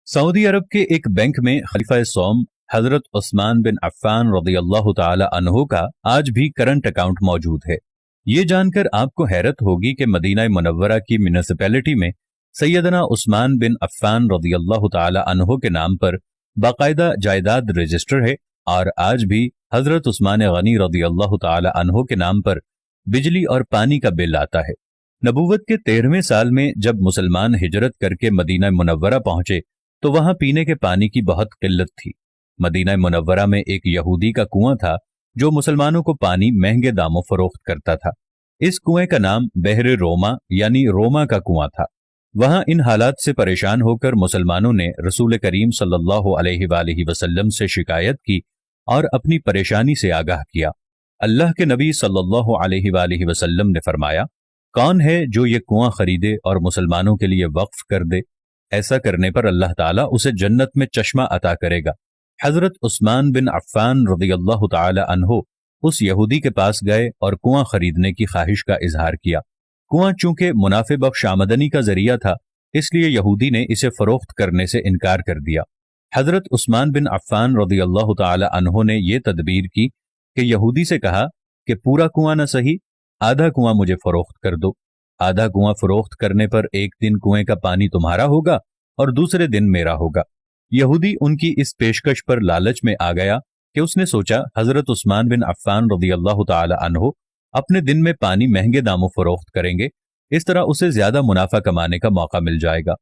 Saudi अरब के एक bank में खलीफा सौम हजरत उस्मान बिन अफ़्फ़ान रज़ियल्लाहु ताला अन्हु का आज भी करंट अकाउंट मौजूद है। ये जानकर आपको हैरत होगी कि मदीना मुनव्वरा की म्युनिसिपैलिटी में सैयदना उस्मान बिन अफ़्फ़ान रज़ियल्लाहु ताला अन्हु के नाम पर बाकायदा जायदाद रजिस्टर है और आज भी हजरत उस्मान गनी रज़ियल्लाहु ताला अन्हु के नाम पर बिजली और पानी का बिल आता है। नबूवत के 13वें साल में जब मुसलमान हिजरत करके मदीना मुनव्वरा पहुंचे तो वहां पीने के पानी की बहुत किल्लत थी। मदीना मुनव्वरा में एक यहूदी का कुआं था जो मुसलमानों को पानी महंगे दामों फरोख्त करता था। इस कुएं का नाम बहरे रोमा यानी रोमा का कुआं था। वहां इन हालात से परेशान होकर मुसलमानों ने रसूल करीम सल्लल्लाहु अलैहि वसल्लम से शिकायत की और अपनी परेशानी से आगाह किया। अल्लाह के नबी सल्लल्लाहु अलैहि वसल्लम ने फरमाया, कौन है जो ये कुआं खरीदे और मुसलमानों के लिए वक्फ कर दे? ऐसा करने पर अल्लाह ताला उसे जन्नत में चश्मा अता करेगा। हजरत उस्मान बिन अफ़्फ़ान रज़ियल्लाहु ताला अन्हु उस यहूदी के पास गए और कुआं खरीदने की ख्वाहिश का इजहार किया। कुआं चूंकि मुनाफे बख्श आमदनी का जरिया था, इसलिए यहूदी ने इसे फरोख्त करने से इनकार कर दिया। हजरत उस्मान बिन अफ़्फ़ान रज़ियल्लाहु ताला अन्हु ने यह तदबीर की कि यहूदी से कहा कि पूरा कुआं न सही, आधा कुआं मुझे फरोख्त कर दो। आधा कुआं फरोख्त करने पर एक दिन कुएं का पानी तुम्हारा होगा और दूसरे दिन मेरा होगा। यहूदी उनकी इस पेशकश पर लालच में आ गया कि उसने सोचा हजरत उस्मान बिन अफ़्फ़ान रज़ियल्लाहु ताला अन्हु अपने दिन में पानी महंगे दामों फरोख्त करेंगे, इस तरह उसे ज्यादा मुनाफा कमाने का मौका मिल जाएगा।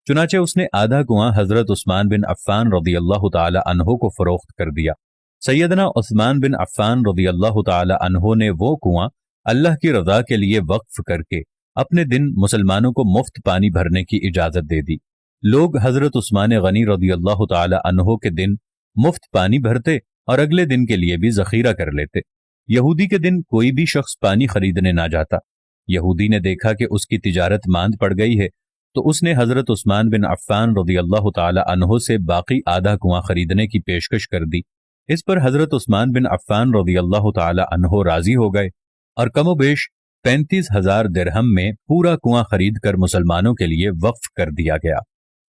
चुनाचे उसने आधा कुआं हजरत उस्मान बिन अफ़्फ़ान रज़ियल्लाहु ताला अन्हु को फरोख्त कर दिया। सैयदना उस्मान बिन अफ़्फ़ान रज़ियल्लाहु ताला अन्हु ने वो कुआं अल्लाह की रज़ा के लिए वक्फ करके अपने दिन मुसलमानों को मुफ्त पानी भरने की इजाजत दे दी। लोग हजरत उस्मान गनी रज़ियल्लाहु ताला अन्हु के दिन मुफ्त पानी भरते और अगले दिन के लिए भी जखीरा कर लेते। यहूदी के दिन कोई भी शख्स पानी खरीदने ना जाता। यहूदी ने देखा कि उसकी तिजारत मांद पड़ गई है, तो उसने हजरत उस्मान बिन अफ़्फ़ान रज़ियल्लाहु ताला अन्हु से बाकी आधा कुआं खरीदने की पेशकश कर दी। इस पर हजरत उस्मान बिन अफ़्फ़ान रज़ियल्लाहु ताला अन्हु राजी हो गए और कमोबेश 35,000 दिरहम में पूरा कुआं खरीद कर मुसलमानों के लिए वक्फ कर दिया गया।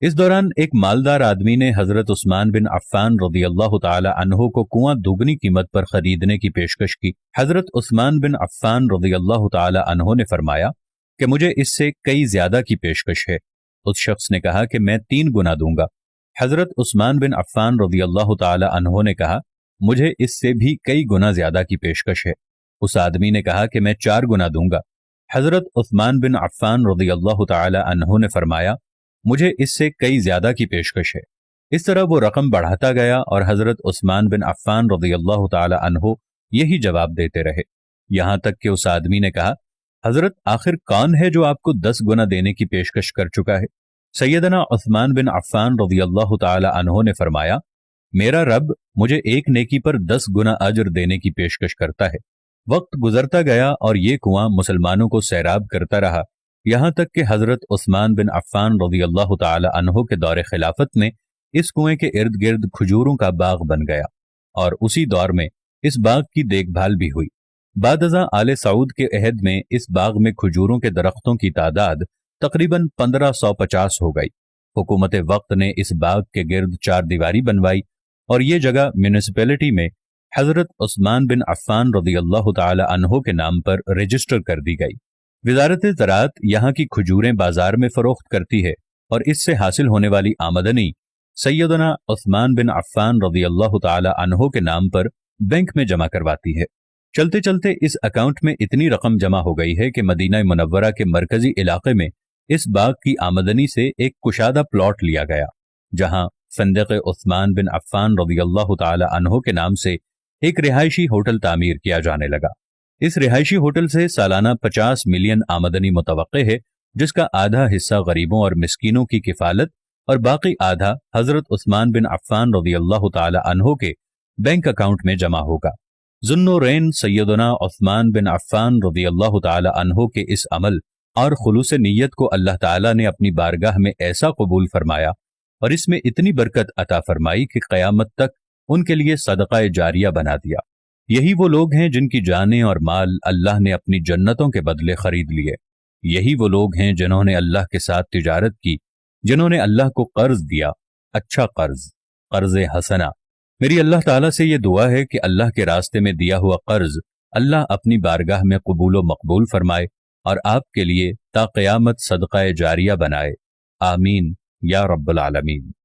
इस दौरान एक मालदार आदमी ने हजरत उस्मान बिन अफ़्फ़ान रज़ियल्लाहु ताला अन्हु को कुआं दुगनी कीमत पर खरीदने की पेशकश की। हजरत उस्मान बिन अफ़्फ़ान रज़ियल्लाहु ताला अन्हु ने फरमाया कि मुझे इससे कई ज्यादा की पेशकश है। उस शख्स ने कहा कि मैं 3 गुना दूंगा। हजरत उस्मान बिन अफ़्फ़ान रज़ियल्लाहु ताला अन्हु ने कहा, मुझे इससे भी कई गुना ज्यादा की पेशकश है। उस आदमी ने कहा कि मैं 4 गुना दूंगा। हजरत उस्मान बिन अफ़्फ़ान रज़ियल्लाहु ताला अन्हु ने फरमाया, मुझे इससे कई ज्यादा की पेशकश है। इस तरह वो रकम बढ़ाता गया और हजरत उस्मान बिन अफ़्फ़ान रज़ियल्लाहु ताला अन्हु यही जवाब देते रहे, यहां तक कि उस आदमी ने कहा, हजरत आखिर कौन है जो आपको 10 गुना देने की पेशकश कर चुका है? सैयदना उस्मान बिन अफ़्फ़ान रज़ियल्लाहु ताला अन्हु ने फरमाया, मेरा रब मुझे एक नेकी पर 10 गुना अजर देने की पेशकश करता है। वक्त गुजरता गया और ये कुआं मुसलमानों को सैराब करता रहा, यहां तक कि हजरत उस्मान बिन अफ़्फ़ान रज़ियल्लाहु ताला अन्हु के दौरे खिलाफत में इस कुएं के इर्द गिर्द खजूरों का बाग बन गया और उसी दौर में इस बाग की देखभाल भी हुई। बादज़ा आले सऊद के अहद में इस बाग में खजूरों के दरख्तों की तादाद तकरीबन 1550 हो गई। हुकूमत वक्त ने इस बाग के गिर्द 4 दीवारी बनवाई और ये जगह म्युनिसिपैलिटी में हजरत उस्मान बिन अफ़्फ़ान रज़ियल्लाहु ताला अन्हु के नाम पर रजिस्टर कर दी गई। वज़ारत ज़राअत यहाँ की खजूरें बाजार में फरोख्त करती है और इससे हासिल होने वाली आमदनी सैयदना उस्मान बिन अफ़्फ़ान रज़ियल्लाहु ताला अन्हु के नाम पर बैंक में जमा करवाती है। चलते चलते इस अकाउंट में इतनी रकम जमा हो गई है कि मदीना मुनव्वरा के मरकजी इलाके में इस बाग की आमदनी से एक कुशादा प्लॉट लिया गया, जहां फंदक़ उस्मान बिन अफ़्फ़ान रज़ियल्लाहु ताला अन्हु के नाम से एक रिहायशी होटल तामीर किया जाने लगा। इस रिहायशी होटल से सालाना 50 मिलियन आमदनी मुतवक्के है, जिसका आधा हिस्सा गरीबों और मिस्कीनों की किफालत और बाकी आधा हजरत उस्मान बिन अफ़्फ़ान रज़ियल्लाहु ताला अन्हु के बैंक अकाउंट में जमा होगा। ज़ुन्नुरैन सैयदना उस्मान बिन अफ़्फ़ान रज़ियल्लाहु ताला अन्हु के इस अमल और खुलूस नीयत को अल्लाह ताला ने अपनी बारगाह में ऐसा कबूल फरमाया और इसमें इतनी बरकत अता फरमाई कि क़यामत तक उनके लिए सदक़ा जारिया बना दिया। यही वो लोग हैं जिनकी जानें और माल अल्लाह ने अपनी जन्नतों के बदले खरीद लिए। यही वो लोग हैं जिन्होंने अल्लाह के साथ तिजारत की, जिन्होंने अल्लाह को कर्ज दिया اچھا قرض، قرض حسنہ۔ میری اللہ تعالیٰ سے یہ دعا ہے کہ اللہ کے راستے میں دیا ہوا قرض اللہ اپنی بارگاہ میں قبول و مقبول فرمائے اور آپ کے لیے تا قیامت صدقہ جاریہ بنائے، آمین یا رب العالمین۔